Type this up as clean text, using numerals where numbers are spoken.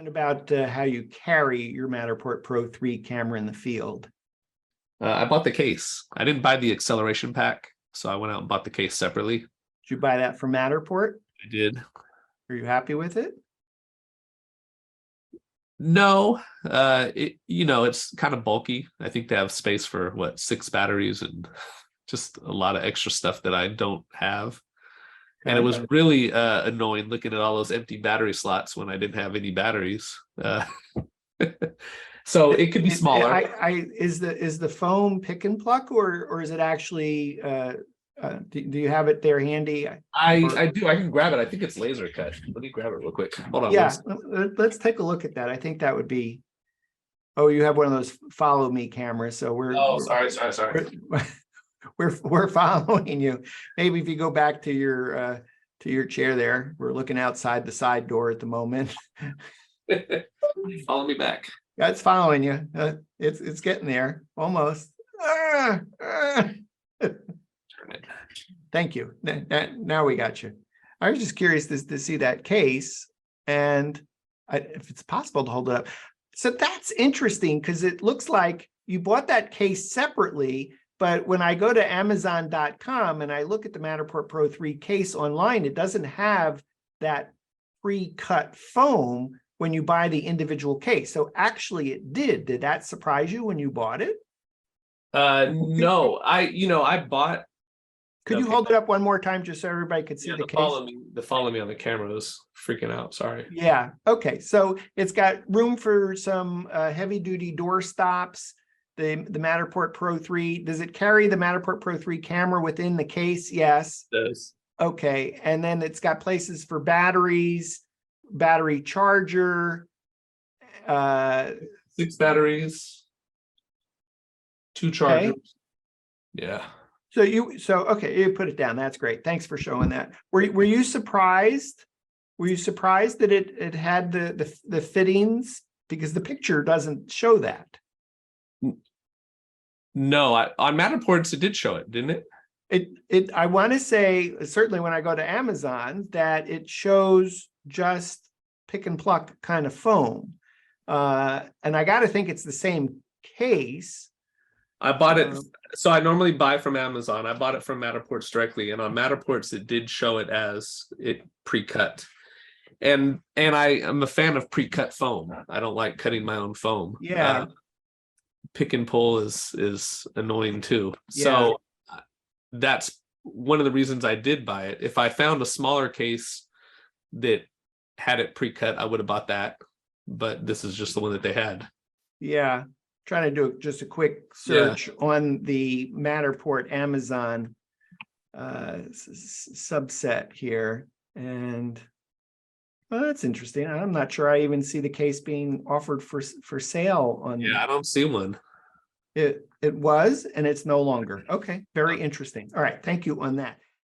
About how you carry your Matterport Pro 3 camera in the field. I bought the case. I didn't buy the acceleration pack, so I went out and bought the case separately. Did you buy that from Matterport? I did. Are you happy with it? No, it's kind of bulky. I think they have space for 6 batteries and just a lot of extra stuff that I don't have. And it was really annoying looking at all those empty battery slots when I didn't have any batteries. So it could be smaller. Is the foam pick and pluck, or is it actually? Do you have it there handy? I do. I can grab it. I think it's laser cut. Let me grab it real quick. Hold on. Yeah, let's take a look at that. I think that would be. Oh, you have one of those follow me cameras, so we're. Oh, sorry. We're following you. Maybe if you go back to your chair there, we're looking outside the side door at the moment. Follow me back. That's following you. It's getting there almost. Turn it. Thank you. Now we got you. I was just curious to see that case, and if it's possible to hold it up. So that's interesting because it looks like you bought that case separately. But when I go to Amazon.com and I look at the Matterport Pro 3 case online, it doesn't have that pre-cut foam when you buy the individual case. So actually it did. Did that surprise you when you bought it? No, I bought. Could you hold it up one more time just so everybody could see the case? Follow me on the camera was freaking out. Sorry. Yeah. Okay. So it's got room for some heavy duty door stops. The Matterport Pro 3, does it carry the Matterport Pro 3 camera within the case? Yes. It does. Okay. And then it's got places for batteries, battery charger. 6 batteries, 2 chargers. Okay. Yeah. Okay, you put it down. That's great. Thanks for showing that. Were you surprised? Were you surprised that it had the fittings? Because the picture doesn't show that. No, on Matterports it did show it, didn't it? I want to say, certainly when I go to Amazon, that it shows just pick and pluck kind of foam. And I got to think it's the same case. I bought it. So I normally buy from Amazon. I bought it from Matterports directly. And on Matterports, it did show it as it pre-cut. And I am a fan of pre-cut foam. I don't like cutting my own foam. Yeah. Pick and pull is annoying too. Yeah. So that's one of the reasons I did buy it. If I found a smaller case that had it pre-cut, I would have bought that. But this is just the one that they had. Yeah. Trying to do just a quick search on the Matterport Amazon subset here. And well, that's interesting. I'm not sure I even see the case being offered for sale on. Yeah, I don't see one. It was, and it's no longer. Okay, very interesting. All right, thank you on that.